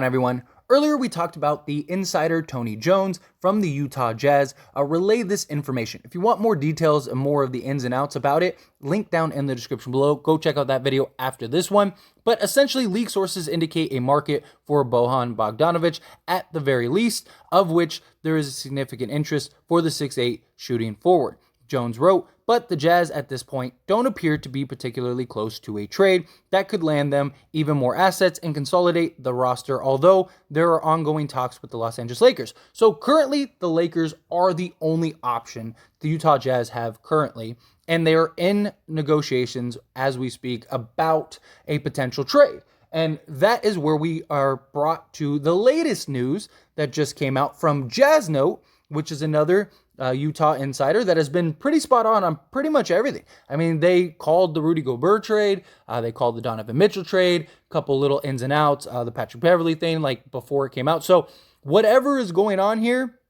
on, everyone. Earlier, we talked about the insider Tony Jones from the Utah Jazz relayed this information. If you want more details and more of the ins and outs about it, link down in the description below. Go check out that video after this one. But essentially, league sources indicate a market for Bojan Bogdanovic at the very least, of which there is a significant interest for the 6'8 shooting forward. Jones wrote, but the Jazz at this point don't appear to be particularly close to a trade that could land them even more assets and consolidate the roster, although there are ongoing talks with the Los Angeles Lakers. So currently, the Lakers are the only option the Utah Jazz have currently, and they are in negotiations as we speak about a potential trade. And that is where we are brought to the latest news that just came out from Jazz Note, which is another Utah insider that has been pretty spot on pretty much everything. I mean, they called the Rudy Gobert trade, they called the Donovan Mitchell trade, a couple little ins and outs, the Patrick Beverley thing, like before it came out. So whatever is going on here,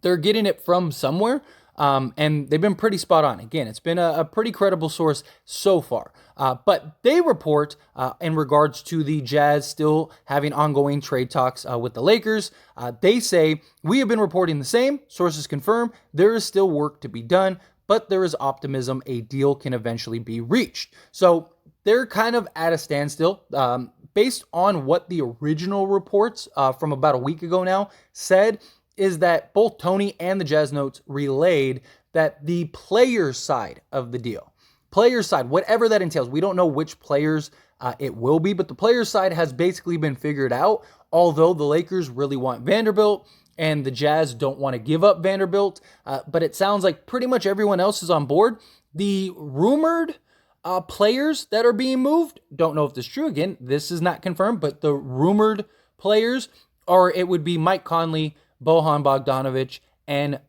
they're getting it from somewhere. And they've been pretty spot on. Again, it's been a pretty credible source so far. But they report in regards to the Jazz still having ongoing trade talks with the Lakers. They say, we have been reporting the same. Sources confirm there is still work to be done, but there is optimism a deal can eventually be reached. So they're kind of at a standstill. Based on what the original reports from about a week ago now said, is that both Tony and the Jazz Notes relayed that the player side of the deal, player side, whatever that entails, we don't know which players it will be, but the player side has basically been figured out, although the Lakers really want Vanderbilt and the Jazz don't want to give up Vanderbilt, but it sounds like pretty much everyone else is on board. The rumored players that are being moved, don't know if this is true, again, this is not confirmed, but the rumored players are, it would be Mike Conley, Bojan Bogdanovic, and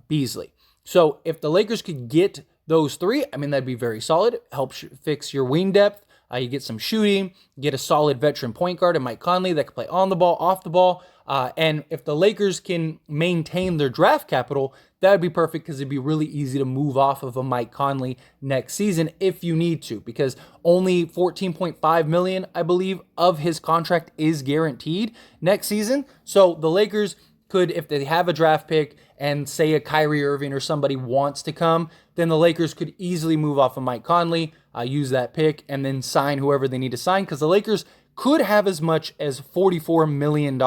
Beasley. So if the Lakers could get those three, I mean, that'd be very solid. Help fix your wing depth. You get some shooting, get a solid veteran point guard in Mike Conley that can play on the ball, off the ball. And if the Lakers can maintain their draft capital, that would be perfect because it'd be really easy to move off of a Mike Conley next season if you need to, because only $14.5 million, I believe, of his contract is guaranteed next season. So the Lakers could, if they have a draft pick and say a Kyrie Irving or somebody wants to come, then the Lakers could easily move off of Mike Conley, use that pick, and then sign whoever they need to sign, because the Lakers could have as much as $44 million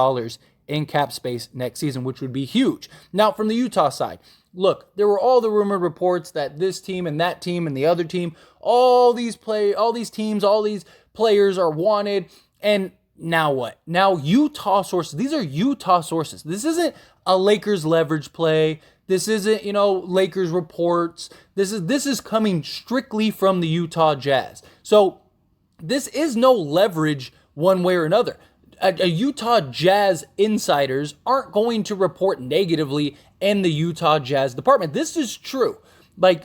in cap space next season, which would be huge. Now, from the Utah side, look, there were all the rumored reports that this team and that team and the other team, all these teams, all these players are wanted, and now what? Now Utah sources, these are Utah sources. This isn't a Lakers leverage play. This isn't, Lakers reports. This is coming strictly from the Utah Jazz. So this is no leverage one way or another. A Utah Jazz insiders aren't going to report negatively in the Utah Jazz department. This is true.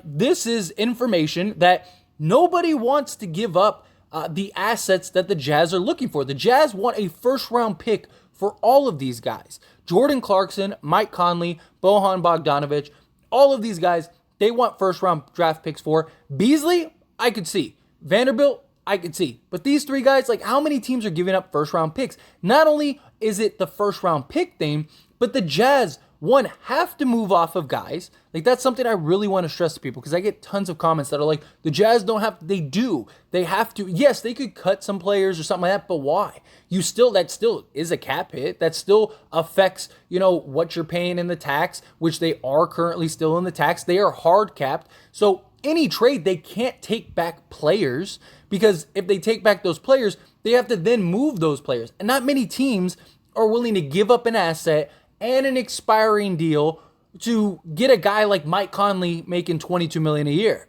This is information that nobody wants to give up the assets that the Jazz are looking for. The Jazz want a first-round pick for all of these guys. Jordan Clarkson, Mike Conley, Bojan Bogdanovic, all of these guys, they want first-round draft picks for. Beasley, I could see. Vanderbilt, I could see. But these three guys, how many teams are giving up first-round picks? Not only is it the first-round pick thing, but the Jazz, one, have to move off of guys. That's something I really want to stress to people, because I get tons of comments that are like, the Jazz don't have, they do. They have to. Yes, they could cut some players or something like that, but why? That still is a cap hit. That still affects, what you're paying in the tax, which they are currently still in the tax. They are hard capped. So any trade, they can't take back players, because if they take back those players, they have to then move those players. And not many teams are willing to give up an asset and an expiring deal to get a guy like Mike Conley making $22 million a year.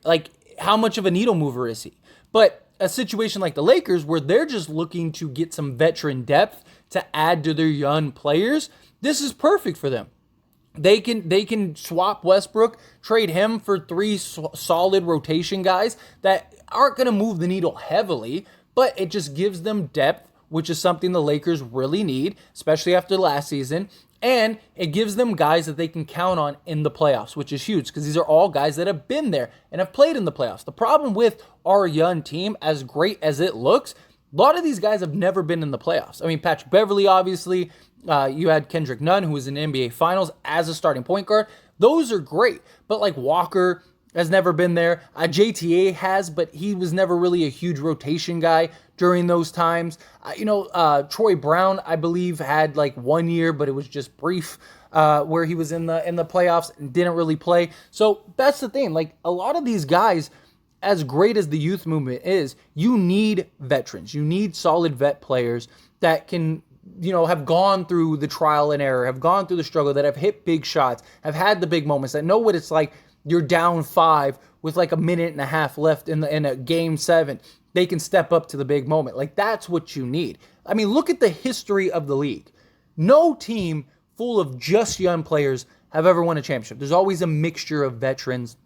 How much of a needle mover is he? But a situation like the Lakers, where they're just looking to get some veteran depth to add to their young players, this is perfect for them. They can swap Westbrook, trade him for three solid rotation guys that aren't going to move the needle heavily, but it just gives them depth, which is something the Lakers really need, especially after last season. And it gives them guys that they can count on in the playoffs, which is huge, because these are all guys that have been there and have played in the playoffs. The problem with our young team, as great as it looks, A lot of these guys have never been in the playoffs. I mean, Patrick Beverley, obviously. You had Kendrick Nunn, who was in the NBA Finals as a starting point guard. Those are great. But like Walker has never been there. JTA has, but he was never really a huge rotation guy during those times. Troy Brown, I believe, had like 1 year, but it was just brief, where he was in the playoffs and didn't really play. So that's the thing. Like, a lot of these guys, as great as the youth movement is, you need veterans. You need solid vet players that can, have gone through the trial and error, have gone through the struggle, that have hit big shots, have had the big moments, that know what it's like. You're down 5 with like a minute and a half left in a game 7. They can step up to the big moment. Like, that's what you need. I mean, look at the history of the league. No team full of just young players have ever won a championship. There's always a mixture of veterans,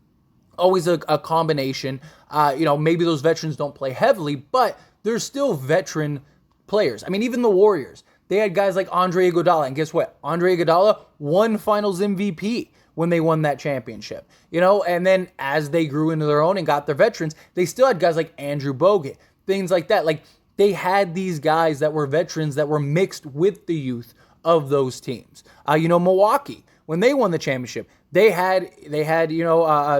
always a combination. Maybe those veterans don't play heavily, but there's still veteran players. I mean, even the Warriors, they had guys like Andre Iguodala, and guess what? Andre Iguodala won Finals MVP when they won that championship, and then as they grew into their own and got their veterans, they still had guys like Andrew Bogut, things like that. Like, they had these guys that were veterans that were mixed with the youth of those teams. Milwaukee, when they won the championship, they had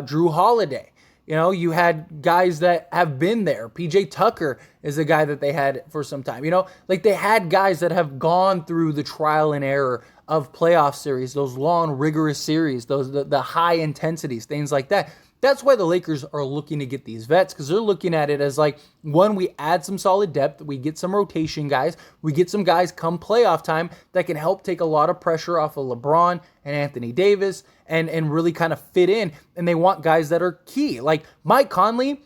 Drew Holiday. You had guys that have been there. PJ Tucker is a guy that they had for some time. Like, they had guys that have gone through the trial and error of playoff series, those long, rigorous series, the high intensities, things like that. That's why the Lakers are looking to get these vets, because they're looking at it as like, one, we add some solid depth, we get some rotation guys, we get some guys come playoff time that can help take a lot of pressure off of LeBron and Anthony Davis and really kind of fit in. And they want guys that are key. Like Mike Conley,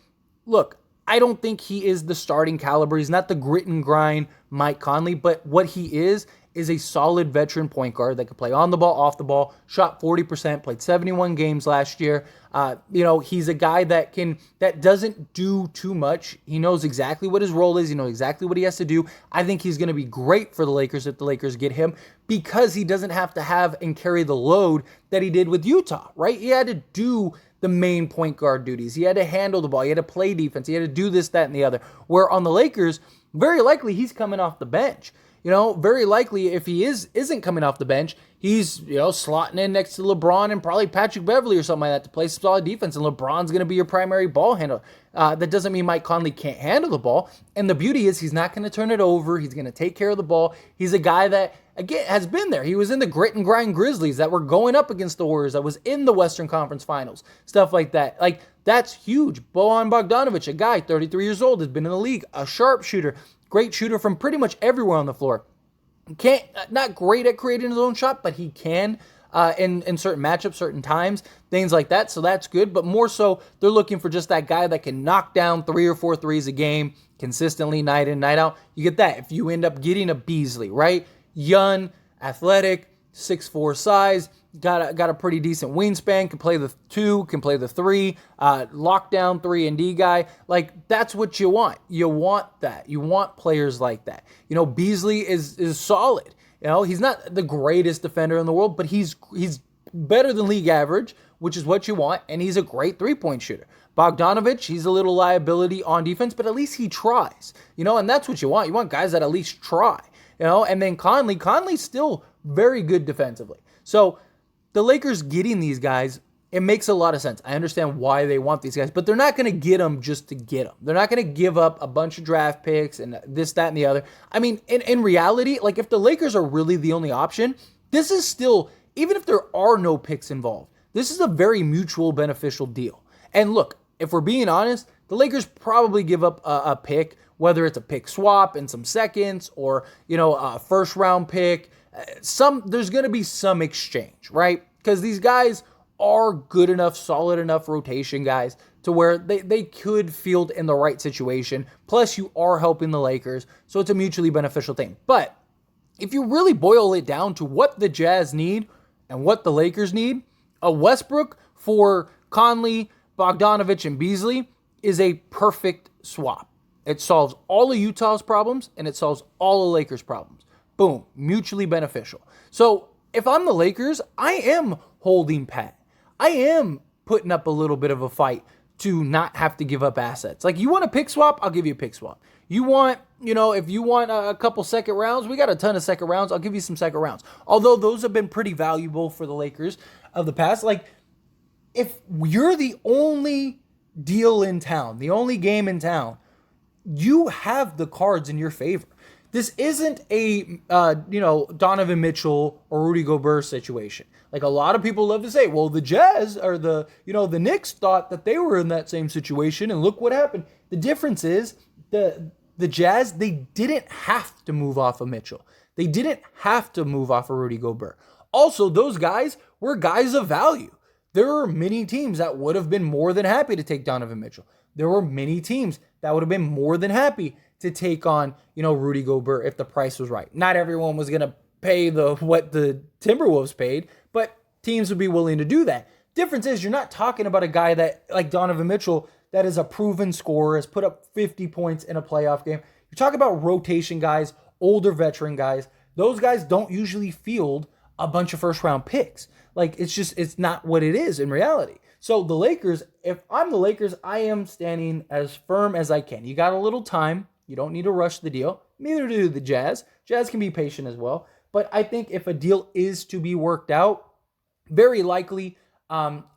look, I don't think he is the starting caliber. He's not the grit and grind Mike Conley, but what he is a solid veteran point guard that can play on the ball, off the ball, shot 40%, played 71 games last year. He's a guy that doesn't do too much. He knows exactly what his role is. He knows exactly what he has to do. I think he's going to be great for the Lakers if the Lakers get him, because he doesn't have to have and carry the load that he did with Utah, right? He had to do the main point guard duties. He had to handle the ball. He had to play defense. He had to do this, that, and the other. Where on the Lakers, very likely he's coming off the bench. Very likely if he isn't coming off the bench, he's, slotting in next to LeBron and probably Patrick Beverley or something like that to play some solid defense, and LeBron's going to be your primary ball handler. That doesn't mean Mike Conley can't handle the ball, and the beauty is he's not going to turn it over. He's going to take care of the ball. He's a guy that, again, has been there. He was in the grit and grind Grizzlies that were going up against the Warriors, that was in the Western Conference Finals, stuff like that. Like, that's huge. Bojan Bogdanovic, a guy, 33 years old, has been in the league, a sharpshooter, great shooter from pretty much everywhere on the floor. Not great at creating his own shot, but he can in certain matchups, certain times, things like that. So that's good. But more so, they're looking for just that guy that can knock down 3 or 4 threes a game consistently, night in, night out. You get that if you end up getting a Beasley, right? Young, athletic, 6'4" size, got a pretty decent wingspan, can play the 2, can play the 3, lockdown 3-and-D guy. Like, that's what you want. You want that. You want players like that. Beasley is solid. He's not the greatest defender in the world, but he's better than league average, which is what you want, and he's a great three-point shooter. Bogdanovic, he's a little liability on defense, but at least he tries. And that's what you want. You want guys that at least try. And then Conley's still very good defensively. So the Lakers getting these guys, it makes a lot of sense. I understand why they want these guys, but they're not going to get them just to get them. They're not going to give up a bunch of draft picks and this, that, and the other. I mean, in reality, like, if the Lakers are really the only option, this is still, even if there are no picks involved, this is a very mutual beneficial deal. And look, if we're being honest, the Lakers probably give up a pick, whether it's a pick swap and some seconds or, a first round pick. There's going to be some exchange, right? Because these guys are good enough, solid enough rotation guys to where they could field in the right situation. Plus, you are helping the Lakers, so it's a mutually beneficial thing. But if you really boil it down to what the Jazz need and what the Lakers need, a Westbrook for Conley, Bogdanovic, and Beasley is a perfect swap. It solves all of Utah's problems, and it solves all of Lakers' problems. Boom, mutually beneficial. So if I'm the Lakers, I am holding pat. I am putting up a little bit of a fight to not have to give up assets. Like, you want a pick swap? I'll give you a pick swap. You want, if you want a couple second rounds, we got a ton of second rounds. I'll give you some second rounds. Although those have been pretty valuable for the Lakers of the past. Like, if you're the only deal in town, the only game in town, you have the cards in your favor. This isn't a, Donovan Mitchell or Rudy Gobert situation. Like, a lot of people love to say, well, the Jazz or the Knicks thought that they were in that same situation, and look what happened. The difference is the Jazz, they didn't have to move off of Mitchell. They didn't have to move off of Rudy Gobert. Also, those guys were guys of value. There are many teams that would have been more than happy to take Donovan Mitchell. There were many teams that would have been more than happy to take on, Rudy Gobert if the price was right. Not everyone was going to pay what the Timberwolves paid, but teams would be willing to do that. Difference is you're not talking about a guy that, like Donovan Mitchell, that is a proven scorer, has put up 50 points in a playoff game. You're talking about rotation guys, older veteran guys. Those guys don't usually field a bunch of first-round picks. Like, it's not what it is in reality. So the Lakers, if I'm the Lakers, I am standing as firm as I can. You got a little time. You don't need to rush the deal. Neither do the Jazz. Jazz can be patient as well. But I think if a deal is to be worked out, very likely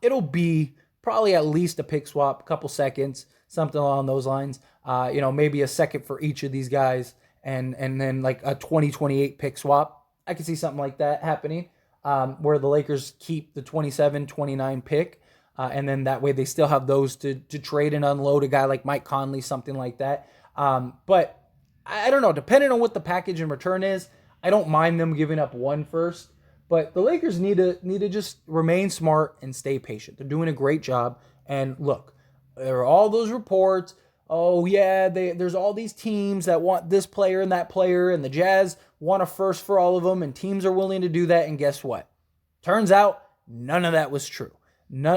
it'll be probably at least a pick swap, a couple seconds, something along those lines. Maybe a second for each of these guys, and then like a 2028 pick swap. I could see something like that happening, where the Lakers keep the 27, 29 pick, and then that way they still have those to trade and unload a guy like Mike Conley, something like that. But I don't know, depending on what the package in return is, I don't mind them giving up one first. But the Lakers need to just remain smart and stay patient. They're doing a great job. And look, there are all those reports. Oh, yeah, there's all these teams that want this player and that player, and the Jazz want a first for all of them, and teams are willing to do that. And guess what? Turns out none of that was true.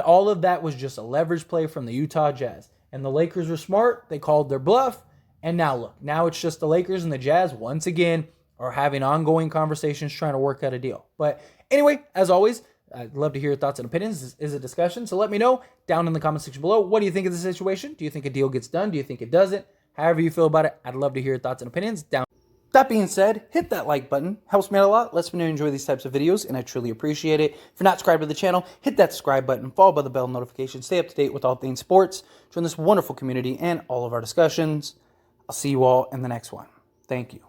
All of that was just a leverage play from the Utah Jazz. And the Lakers were smart. They called their bluff. And now look, now it's just the Lakers and the Jazz once again are having ongoing conversations trying to work out a deal. But anyway, as always, I'd love to hear your thoughts and opinions. This is a discussion, so let me know down in the comment section below. What do you think of the situation? Do you think a deal gets done? Do you think it doesn't? However you feel about it, I'd love to hear your thoughts and opinions down. That being said, hit that like button. Helps me out a lot. Lets me know you enjoy these types of videos, and I truly appreciate it. If you're not subscribed to the channel, hit that subscribe button, followed by the bell notification. Stay up to date with all things sports. Join this wonderful community and all of our discussions. I'll see you all in the next one. Thank you.